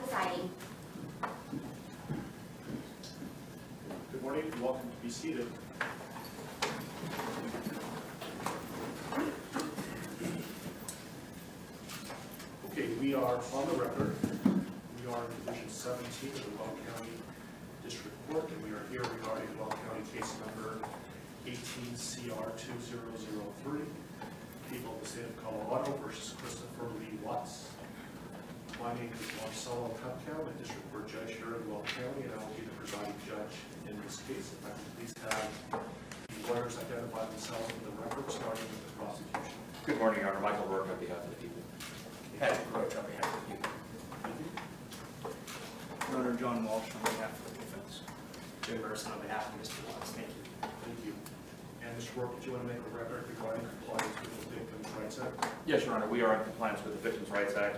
Presiding. Good morning and welcome to be seated. Okay, we are on the record. We are in Division 17 of the Weld County District Court, and we are here regarding Weld County case number 18CR2003, people of the state of Colorado versus Christopher Lee Watts. My name is Marcelo Cupcow, a district court judge here in Weld County, and I will be the presiding judge in this case. If I could please have the lawyers identify themselves in the record, starting with the prosecution. Good morning, Your Honor. Michael Rourke on behalf of the people. Patrick Roach on behalf of the people. Thank you. Your Honor, John Walsh on behalf of the defense. Jim Merson on behalf of Mr. Watts. Thank you. Thank you. And Mr. Rourke, do you want to make a record regarding compliance with the Victims' Rights Act? Yes, Your Honor. We are in compliance with the Victims' Rights Act.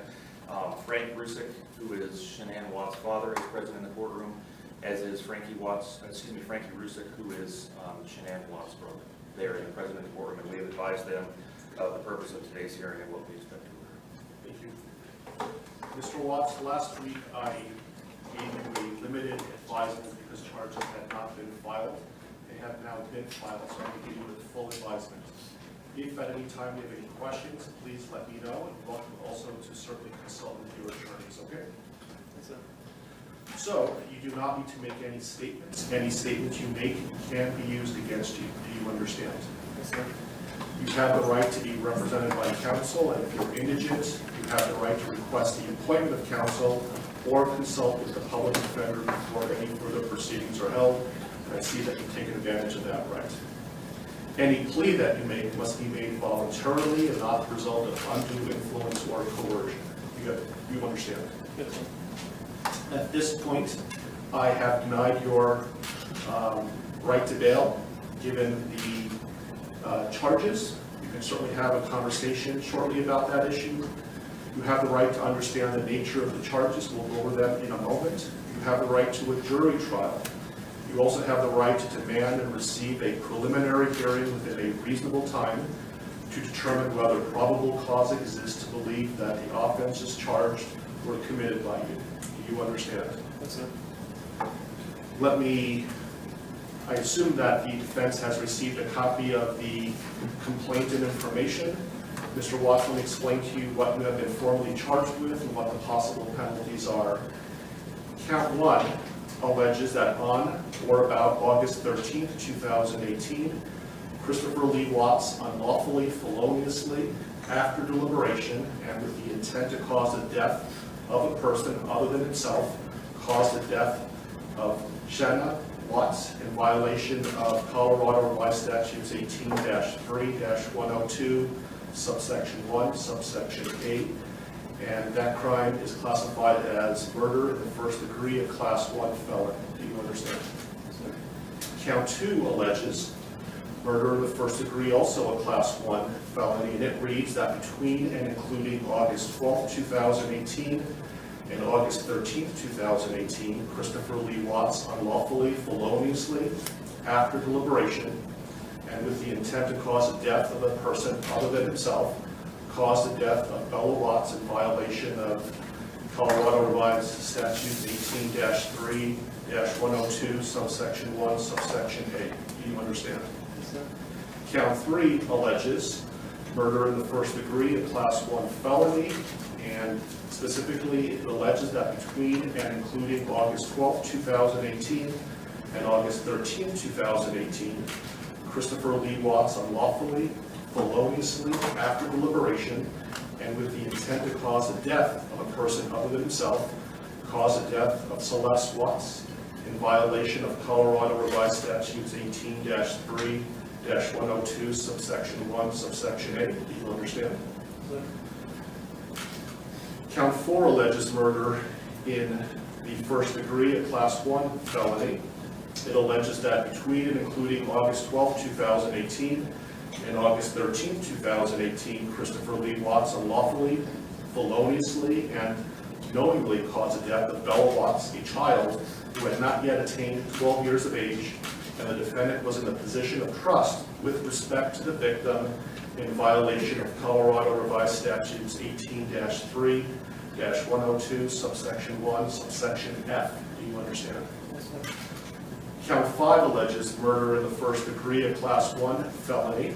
Frank Rusick, who is Shanann Watts' father, is present in the courtroom, as is Frankie Rusick, who is Shanann Watts' brother. They are present in the courtroom, and we have advised them of the purpose of today's hearing and what we expect to occur. Thank you. Mr. Watts, last week I gave you a limited advisement because charges had not been filed. They have now been filed, so I'm going to give you a full advisement. If at any time you have any questions, please let me know, and welcome also to certainly consult with your attorneys, okay? That's it. So, you do not need to make any statements. Any statements you make can be used against you. Do you understand? Yes, sir. You have the right to be represented by counsel, and if you're indigent, you have the right to request the appointment of counsel or consult with the public defender before any further proceedings are held. And I see that you've taken advantage of that right. Any plea that you make must be made voluntarily and not the result of undue influence or coercion. You understand? Yes, sir. At this point, I have denied your right to bail, given the charges. You can certainly have a conversation shortly about that issue. You have the right to understand the nature of the charges. We'll go over them in a moment. You have the right to a jury trial. You also have the right to demand and receive a preliminary hearing within a reasonable time to determine whether probable cause exists to believe that the offenses charged were committed by you. Do you understand? That's it. I assume that the defense has received a copy of the complaint and information. Mr. Watts will explain to you what you have been formally charged with and what the possible penalties are. Count 1 alleges that on or about August 13th, 2018, Christopher Lee Watts unlawfully, feloniously, after deliberation, and with the intent to cause the death of a person other than himself, caused the death of Shanann Watts in violation of Colorado Revised Statutes 18-3-102, subsection 1, subsection 8. And that crime is classified as murder in the first degree, a class 1 felony. Do you understand? Count 2 alleges murder in the first degree, also a class 1 felony, and it reads that between and including August 12th, 2018 and August 13th, 2018, Christopher Lee Watts unlawfully, feloniously, after deliberation, and with the intent to cause the death of a person other than himself, caused the death of Bella Watts in violation of Colorado Revised Statutes 18-3-102, subsection 1, subsection 8. Do you understand? Yes, sir. Count 3 alleges murder in the first degree, a class 1 felony, and specifically it alleges that between and including August 12, 2018 and August 13, 2018, Christopher Lee Watts unlawfully, feloniously, after deliberation, and with the intent to cause the death of a person other than himself, caused the death of Celeste Watts in violation of Colorado Revised Statutes 18-3-102, subsection 1, subsection 8. Do you understand? Yes, Count 4 alleges murder in the first degree, a class 1 felony. It alleges that between and including August 12, 2018 and August 13, 2018, Christopher Lee Watts unlawfully, feloniously, and knowingly caused the death of Bella Watts, a child who had not yet attained 12 years of age, and the defendant was in a position of trust with respect to the victim in violation of Colorado Revised Statutes 18-3-102, 8-102, subsection 1, subsection F. Do you understand? Yes, sir. Count 5 alleges murder in the first degree, a class 1 felony.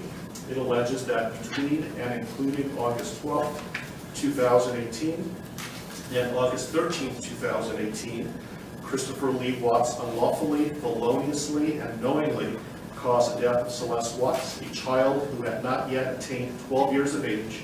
It alleges that between and including August 12th, 2018 and August 13th, 2018, Christopher Lee Watts unlawfully, feloniously, and knowingly caused the death of Celeste Watts, a child who had not yet attained 12 years of age,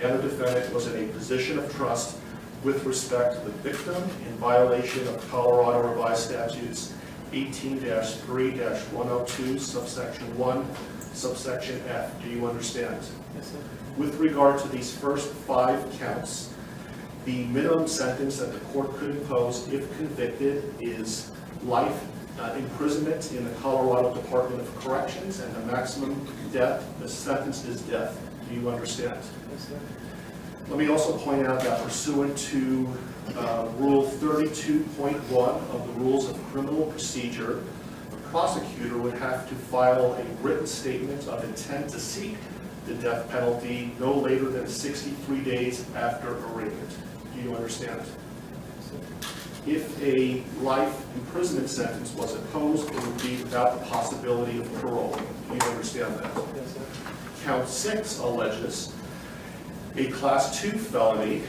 and the defendant was in a position of trust with respect to the victim in violation of Colorado Revised Statutes 18-3-102, subsection 1, subsection F. Do you understand? Yes, sir. With regard to these first 5 counts, the minimum sentence that the court could impose if convicted is life imprisonment in the Colorado Department of Corrections, and the maximum sentence is death. Do you understand? Yes, sir. Let me also point out that pursuant to Rule 32.1 of the Rules of Criminal Procedure, the prosecutor would have to file a written statement of intent to seek the death penalty no later than 63 days after arraignment. Do you understand? Yes, sir. If a life imprisonment sentence was imposed, it would be without the possibility of parole. Do you understand that? Yes, sir. Count 6 alleges a Class 2 felony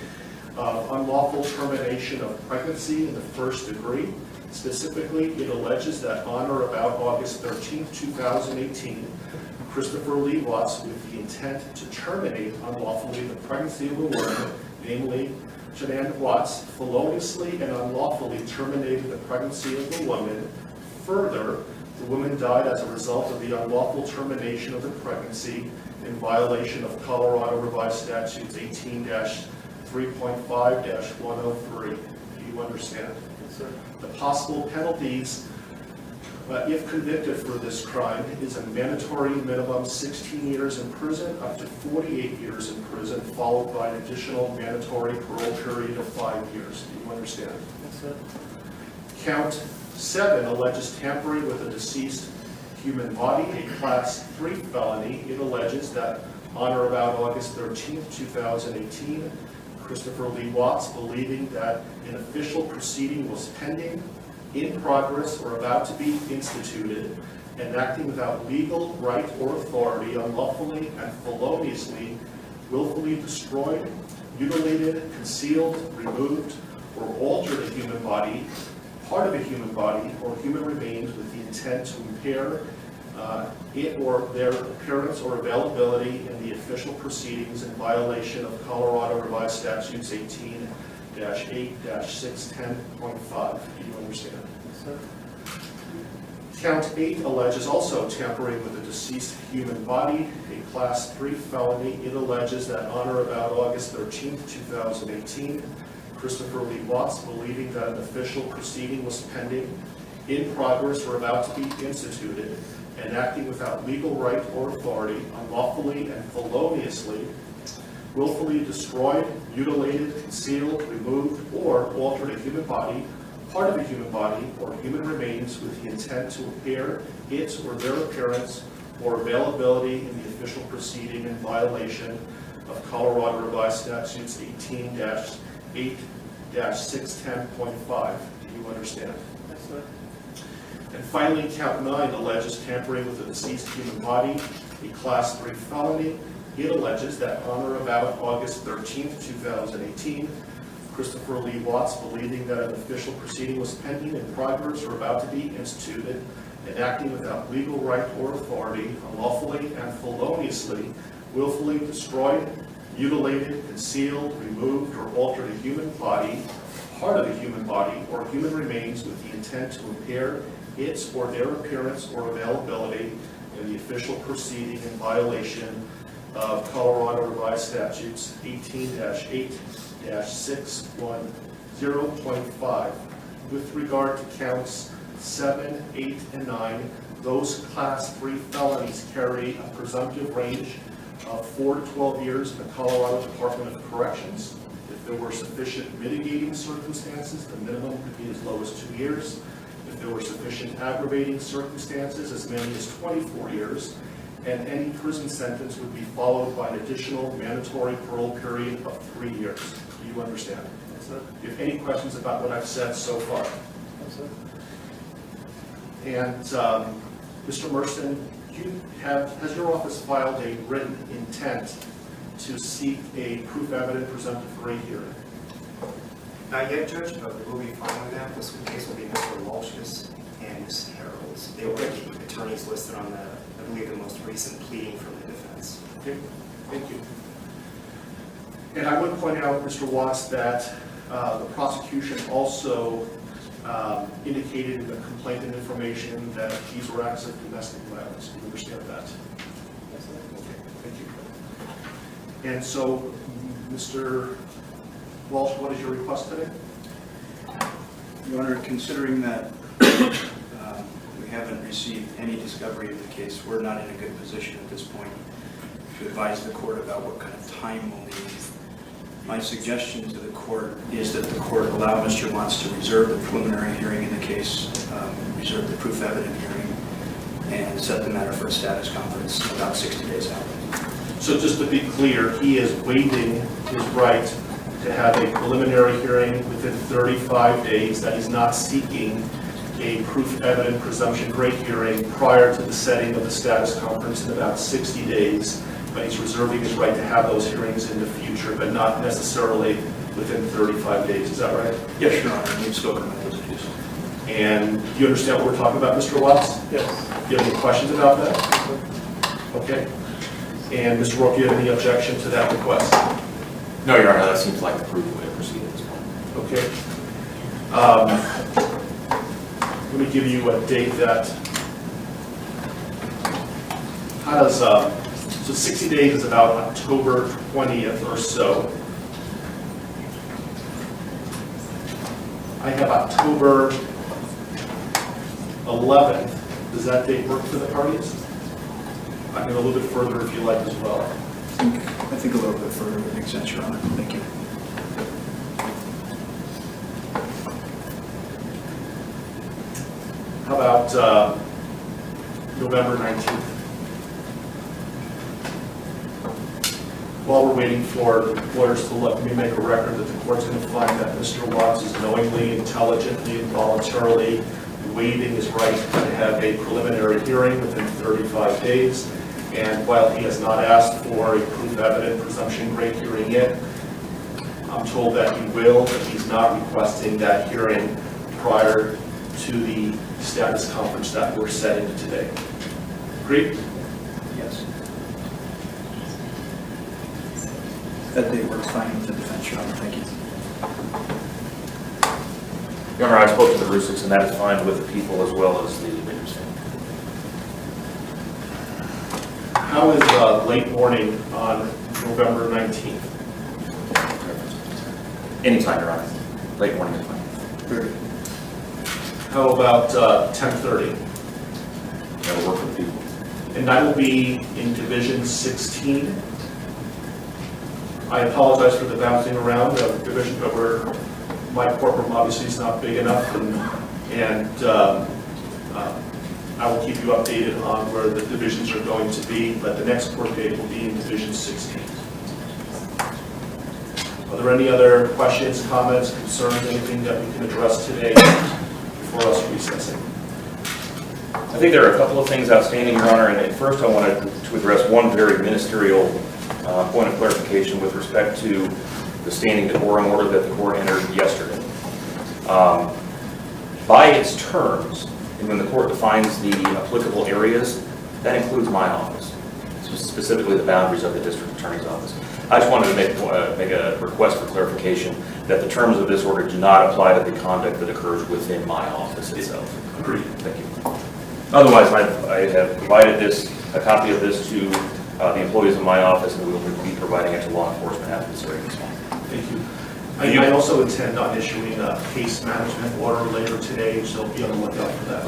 of unlawful termination of pregnancy in the first degree. Specifically, it alleges that on or about August 13, 2018, Christopher Lee Watts, with the intent to terminate unlawfully the pregnancy of a woman, namely Shanann Watts, feloniously and unlawfully terminated the pregnancy of the woman. Further, the woman died as a result of the unlawful termination of the pregnancy in violation of Colorado Revised Statutes 18-3.5-103. Do you understand? Yes, sir. The possible penalties, if convicted for this crime, is a mandatory minimum 16 years in prison up to 48 years in prison, followed by an additional mandatory parole period of 5 years. Do you understand? Yes, sir. Count 7 alleges tampering with a deceased human body, a Class 3 felony. It alleges that on or about August 13, 2018, Christopher Lee Watts, believing that an official proceeding was pending, in progress, or about to be instituted, and acting without legal right or authority, unlawfully and feloniously, willfully destroyed, mutilated, concealed, removed, or altered a human body, part of a human body, or human remains with the intent to impair it or their appearance or availability in the official proceedings in violation of Colorado Revised Statutes 18-8-610.5. Do you understand? Yes, sir. Count 8 alleges also tampering with a deceased human body, a Class 3 felony. It alleges that on or about August 13, 2018, Christopher Lee Watts, believing that an official proceeding was pending, in progress, or about to be instituted, and acting without legal right or authority, unlawfully and feloniously, willfully destroyed, mutilated, concealed, removed, or altered a human body, part of a human body, or human remains with the intent to impair its or their appearance or availability in the official proceeding in violation of Colorado Revised Statutes 18-8-610.5. Do you understand? Yes, sir. And finally, count 9 alleges tampering with a deceased human body, a Class 3 felony. It alleges that on or about August 13, 2018, Christopher Lee Watts, believing that an official proceeding was pending, in progress, or about to be instituted, and acting without legal right or authority, unlawfully and feloniously, willfully destroyed, mutilated, concealed, removed, or altered a human body, part of a human body, or human remains with the intent to impair its or their appearance or availability in the official proceeding in violation of Colorado Revised Statutes 18-8-610.5. With regard to counts 7, 8, and 9, those Class 3 felonies carry a presumptive range of 4 to 12 years in the Colorado Department of Corrections. If there were sufficient mitigating circumstances, the minimum could be as low as 2 years. If there were sufficient aggravating circumstances, as many as 24 years. And any prison sentence would be followed by an additional mandatory parole period of 3 years. Do you understand? Do you have any questions about what I've said so far? And Mr. Merson, has your office filed a written intent to seek a proof evident presumptive rate hearing? Not yet, Judge, but we will be following that. This case will be Mr. Walsh's and Ms. Harold's. They were the attorneys listed on the, I believe, the most recent pleading from the defense. Okay, thank you. And I would point out, Mr. Watts, that the prosecution also indicated in the complaint and information that these were acts of domestic violence. Do you understand that? Yes, sir. Okay, thank you. And so, Mr. Walsh, what is your request today? Your Honor, considering that we haven't received any discovery of the case, we're not in a good position at this point to advise the court about what kind of time we'll need. My suggestion to the court is that the court allow Mr. Watts to reserve the preliminary hearing in the case, reserve the proof evident hearing, and set the matter for a status conference about 60 days out. So just to be clear, he is waiving his right to have a preliminary hearing within 35 days, that he's not seeking a proof evident presumption rate hearing prior to the setting of the status conference in about 60 days, but he's reserving his right to have those hearings in the future, but not necessarily within 35 days. Is that right? Yes, Your Honor, we've spoken about those issues. And do you understand what we're talking about, Mr. Watts? Yes. Do you have any questions about that? Okay. And Mr. Rourke, do you have any objection to that request? No, Your Honor, that seems like the prudent way to proceed at this point. Okay. Let me give you a date that, how does, so 60 days is about October 20th or so. I have October 11th. Does that date work for the parties? I can go a little bit further if you like as well. I think a little bit further would make sense, Your Honor. Thank you. How about November 19th? While we're waiting for lawyers to look, let me make a record that the court's going to find that Mr. Watts is knowingly, intelligently, and voluntarily waiving his right to have a preliminary hearing within 35 days. And while he has not asked for a proof evident presumption rate hearing yet, I'm told that he will, but he's not requesting that hearing prior to the status conference that we're setting today. Agreed? Yes. That date works fine with the defense, Your Honor. Thank you. Your Honor, I spoke to the Rusiks, and that is fine with the people as well as the witness. How is late morning on November 19th? Anytime, Your Honor. Late morning is fine. Very good. How about 10:30? That'll work for the people. And that will be in Division 16. I apologize for the bouncing around of division, but my courtroom obviously is not big enough, and I will keep you updated on where the divisions are going to be, but the next court date will be in Division 16. Are there any other questions, comments, concerns, anything that we can address today before us recessing? I think there are a couple of things outstanding, Your Honor, and first I wanted to address one very ministerial point of clarification with respect to the standing decorum order that the court entered yesterday. By its terms, and when the court defines the applicable areas, that includes my office, specifically the boundaries of the district attorney's office. I just wanted to make a request for clarification that the terms of this order do not apply to the conduct that occurs within my office itself. Agreed. Thank you. Otherwise, I have provided a copy of this to the employees of my office, and we will be providing it to law enforcement after this hearing is on. Thank you. I also intend on issuing a case management order later today, so be on the lookout for that.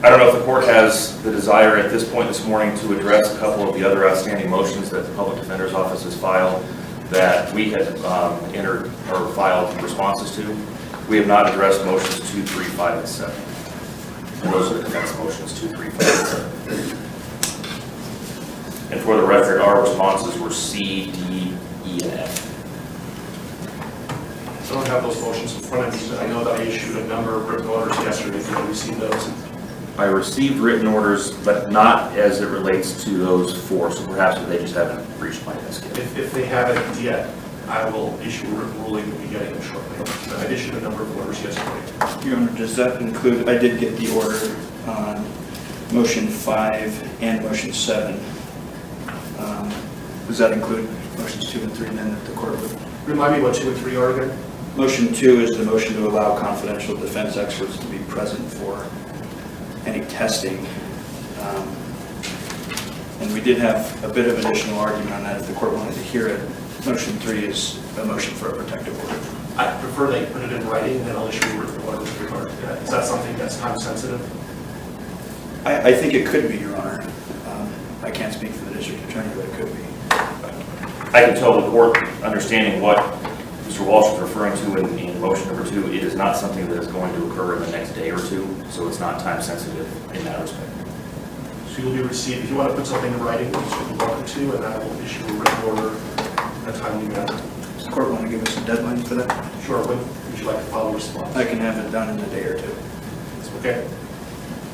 I don't know if the court has the desire at this point this morning to address a couple of the other outstanding motions that the Public Defender's Office has filed that we had entered or filed responses to. We have not addressed motions 2, 3, 5, and 7. And those are the defense motions 2, 3, 5, and 7. And for the record, our responses were C, D, E, and F. I don't have those motions in front of me, but I know that I issued a number of written orders yesterday. Did you receive those? I received written orders, but not as it relates to those four, so perhaps they just haven't reached my desk yet. If they haven't yet, I will issue a written ruling. We'll be getting them shortly. I issued a number of orders yesterday. Your Honor, does that include, I did get the order on motion 5 and motion 7. Does that include motions 2 and 3 then that the court would? Remind me what 2 and 3 are again? Motion 2 is the motion to allow confidential defense experts to be present for any testing. And we did have a bit of additional argument on that if the court wanted to hear it. Motion 3 is a motion for a protective order. I prefer they put it in writing, and then I'll issue a written order with regard to that. Is that something that's time sensitive? I think it could be, Your Honor. I can't speak for the district attorney, but it could be. I can tell the court, understanding what Mr. Walsh is referring to in motion number 2, it is not something that is going to occur in the next day or two, so it's not time sensitive in that respect. So you'll be received, if you want to put something in writing, you're certainly welcome to, and I will issue a written order in a timely manner. Does the court want to give us a deadline for that? Sure, when would you like to file a response? I can have it done in a day or two. Okay.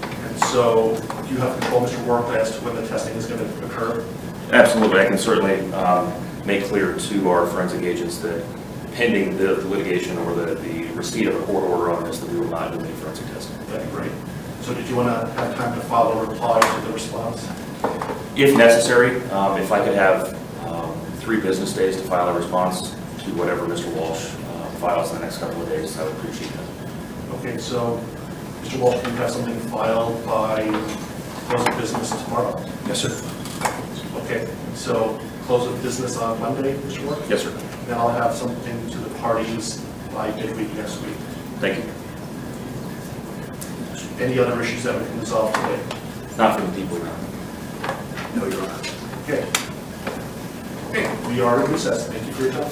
And so, do you have control, Mr. Warren, as to when the testing is going to occur? Absolutely, I can certainly make clear to our forensic agents that pending the litigation or the receipt of a court order on this, that we will not do any forensic testing. That'd be great. So did you want to have time to file a reply to the response? If necessary, if I could have 3 business days to file a response to whatever Mr. Walsh files in the next couple of days, I would appreciate that. Okay, so Mr. Walsh, can you have something filed by close of business tomorrow? Yes, sir. Okay, so close of business on Monday, Mr. Warren? Yes, sir. Then I'll have something to the parties by midweek next week. Thank you. Any other issues that we can resolve today? Not for the people around. No, Your Honor. Okay. Okay, we are in recess. Thank you for your time.